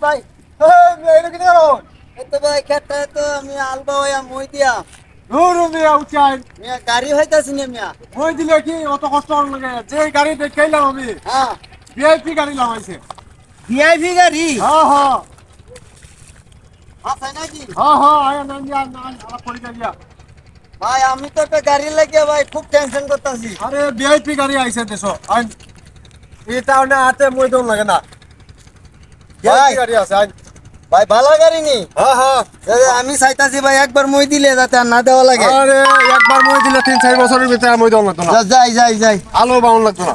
ভাই এটা কি করো? এতো ভাই খেটটা তো আমি আলবা হইয়া মই দিয়া দূর মিয়া উচাই মিয়া গাড়ি হইতাছি না মিয়া। মই দিলে কি অত কষ্ট লাগে যে গাড়ি দেখাইলাম আমি হ্যাঁ ভিআইপি গাড়ি লাগাইছে ভিআইপি গাড়ি হ্যাঁ আছে নাকি? আয়া না নিয়া না আলা পড়ি গিয়া ভাই আমি তো একটা গাড়ি লাগিয়ে ভাই খুব টেনশন করতেছি। আরে ভিআইপি গাড়ি আইছে দেশো আইন এটা না হাতে মই দন লাগে না ভিআইপি গাড়ি আছে আইন ভাই ভালো গাড়ি নি? হ্যাঁ আমি চাইতাছি ভাই একবার মই দিলে যাতে আর না দেওয়া লাগে। আরে একবার মই দিলে 3-4 বছরের ভিতরে মই দন লাগতো না যাই আলো বাউন লাগতো না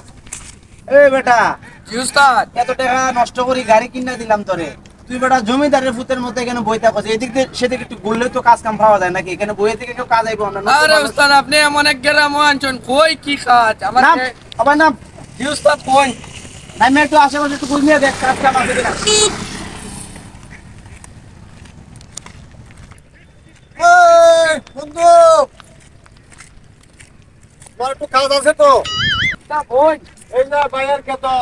এই বেটা কি উস্তাদ? এত টাকা নষ্ট করি গাড়ি কিনা দিলাম তোরে, তুই বেটা জমিদারের ফুতের মতো এখানে বই থাকো, এদিক দিয়ে সেদিকে একটু ঘুরলে তো কাজ কাম পাওয়া যায় নাকি? এখানে বইয়ে থেকে কেউ কাজ আইবো না? আরে উস্তাদ আপনি এমন এক গ্রাম আনছেন কই কি কাজ আমার নাম আবার নাম কি উস্তাদ কই আমি একটু আশেপাশে একটু ঘুরিয়ে দেখ কাজ কাম আছে কিনা। বন্ধু তোমার একটু কাজ আছে তো তা কই? এই না বাইরের কে তো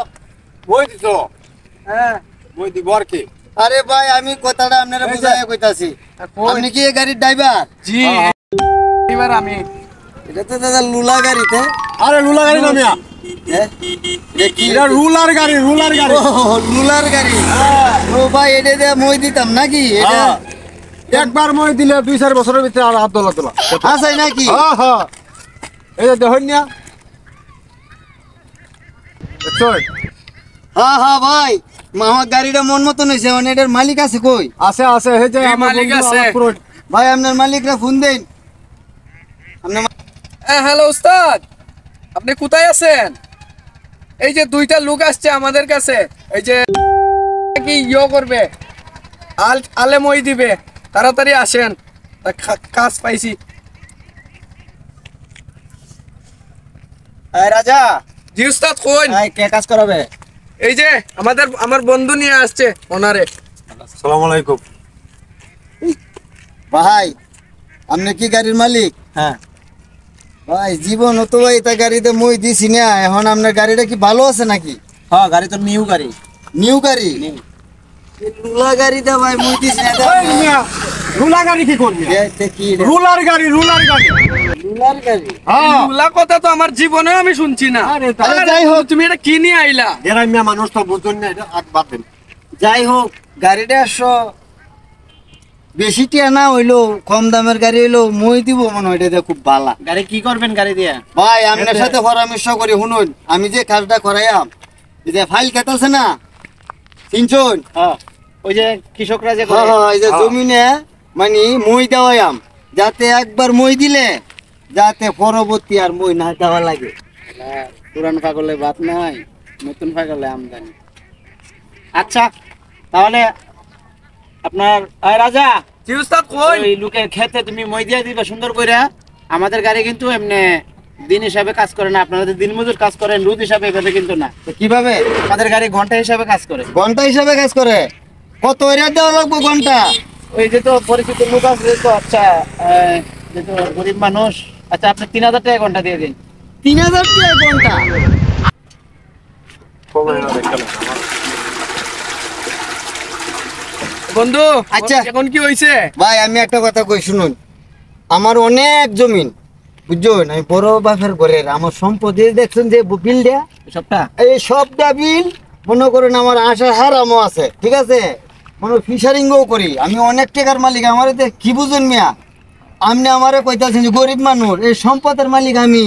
বই দিছো হ্যাঁ বই দিব আর কি আরে ভাই আমি কথাটা আপনারা বুঝাইয়া কইতাছি, আপনি কি এই গাড়ির ড্রাইভার? জি এবার আমি এটা তো দাদা লুলা গাড়িতে। আরে রুলার গাড়ি না মিয়া এটা রুলার গাড়ি লুলার গাড়ি। ও ভাই এটা দিয়ে মই দিতাম নাকি? এটা একবার মই দিলে 2-4 বছরের ভিতরে আর হাত দোলা তোলা আছে নাকি? হ্যাঁ এই যে দেখুন না চল হ্যাঁ ভাই আমার গাড়িটা মন মতন হয়েছে, মানে এটার মালিক আছে কই? আছে এই যে এই আমার মালিক বন্ধু আছে। আমার পুরো ভাই আপনার মালিকরা ফোন দেন। আপনার হ্যালো উস্তাদ আপনি কোথায় আছেন? এই যে দুইটা লোক আসছে আমাদের কাছে, এই যে কি করবে আলে মই দিবে, তাড়াতাড়ি আসেন কাজ পাইছি। রাজা জি উস্তাদ কই? কে কাজ করাবে? এই যে আমার বন্ধু নিয়ে আসছে ওনারে। আসসালামু আলাইকুম ভাই আপনি কি গাড়ির মালিক? হ্যাঁ ভাই জীবন তো ভাই এটা গাড়িতে মই দিছি না, এখন আপনার গাড়িটা কি ভালো আছে নাকি? হ্যাঁ গাড়ি তো নিউ গাড়ি নিউ গাড়ি? এই লুলা গাড়িটা ভাই মই দিছি না। এই মিয়া রুলার গাড়ি কি করবি কি এটা? রুলার গাড়ি লুলার গাড়ি? হ্যাঁ এগুলা কথা তো আমার জীবনে আমি শুনছি না। আরে আরে যাই হোক, তুমি এটা কি নিয়ে আইলা? এরা মিয়া মানুষ তো বুঝুন না এটা হাত বাদ দেন যাই হোক গাড়িটা বেশি টিয়া না হইলো, কম দামের গাড়ি হইলো মই দিব মনে হয়, এটা খুব ভালো। গাড়ি কি করবেন গাড়ি দিয়ে? ভাই আপনার সাথে পরামর্শ করি শুনুন, আমি যে কাজটা করাইয়াম, এই যে ফাইল খেতাছে না চিনছুন? হ্যাঁ ওই যে কৃষকরা যে করে এই যে জমিনে মানে মই দেওয়াম, যাতে একবার মই দিলে যাতে পরবর্তী আর মই না দেওয়া লাগে। পুরান পাগলে বাত নাই, নতুন পাগলে আমদানি। আচ্ছা তাহলে আপনার রাজা জি উস্তাদ কই? ওই লোকের খেতে তুমি মই দিয়ে দিবে সুন্দর করে। আমাদের গাড়ি কিন্তু এমনি দিন হিসাবে কাজ করে না, আপনাদের দিন মজুর কাজ করেন, রোদ হিসাবে এভাবে কিন্তু না। তো কিভাবে? আমাদের গাড়ি ঘন্টা হিসাবে কাজ করে। ঘন্টা হিসাবে কাজ করে? কত রেট দেওয়া লাগবে ঘন্টা? ওই যে তো পরিচিত লোক আছে তো, আচ্ছা যেহেতু গরিব মানুষ, আচ্ছা আপনি 3000 টাকা ঘন্টা দিয়ে দিন। 3000 টাকা ঘন্টা? বন্ধু আচ্ছা। এখন কি হইছে? ভাই আমি একটা কথা কই শুনুন, আমার অনেক জমিন বুঝছেন, আমি বড় বাপের ঘরের, আমার সম্পত্তি দেখছেন যে বিল দেয়া, সবটা এই সবটা বিল মনে করেন আমার আশার হারামও আছে, ঠিক আছে? মনে ফিশারিংও করি, আমি অনেক টাকার মালিক। আমার এতে কি বুঝুন মিয়া, আপনি আমারে কইতাছেন যে গরিব মানুষ, এই সম্পদের মালিক আমি,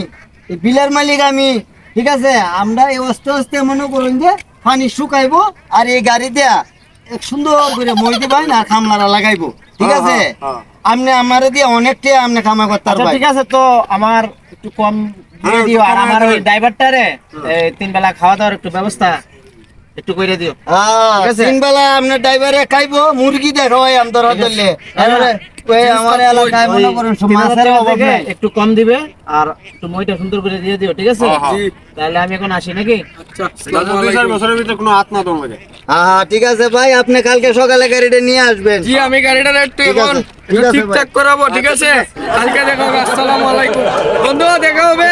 এই বিলের মালিক আমি, ঠিক আছে? আমরা এই আস্তে আস্তে মনে করুন যে পানি শুকাইবো আর এই গাড়ি দেয়া এক সুন্দর করে মই দিবেন আর খামলারা লাগাইবো, ঠিক আছে? আপনি আমারে দিয়ে অনেকটা আপনি কামা করতে আচ্ছা পারবেন। ঠিক আছে, তো আমার একটু কম দিয়ে দিও, আর আমার ওই ড্রাইভারটারে 3 বেলা খাওয়া দাওয়ার একটু ব্যবস্থা একটু করে দিও। ঠিক আছে? 3 বেলা আপনার ড্রাইভারে খাইবো, মুরগি দেখাই আমি ধরা ধরলে আমার এলাকায় মনে করেন মাছের অভাব নাই। একটু কম দিবে আর একটু মইটা সুন্দর করে দিয়ে দিও, ঠিক আছে? তাহলে আমি এখন আসি নাকি? আচ্ছা দাদা 2-4 বছরের ভিতরে কোনো হাত না দম লাগে হ্যাঁ ঠিক আছে ভাই, আপনি কালকে সকালে গাড়িটা নিয়ে আসবেন। জি আমি গাড়িটা একটু ঠিক এখন আছে, ঠিক আছে ঠিকঠাক করাবো, ঠিক আছে? কালকে দেখা হবে। আসসালামু আলাইকুম বন্ধু, দেখা হবে।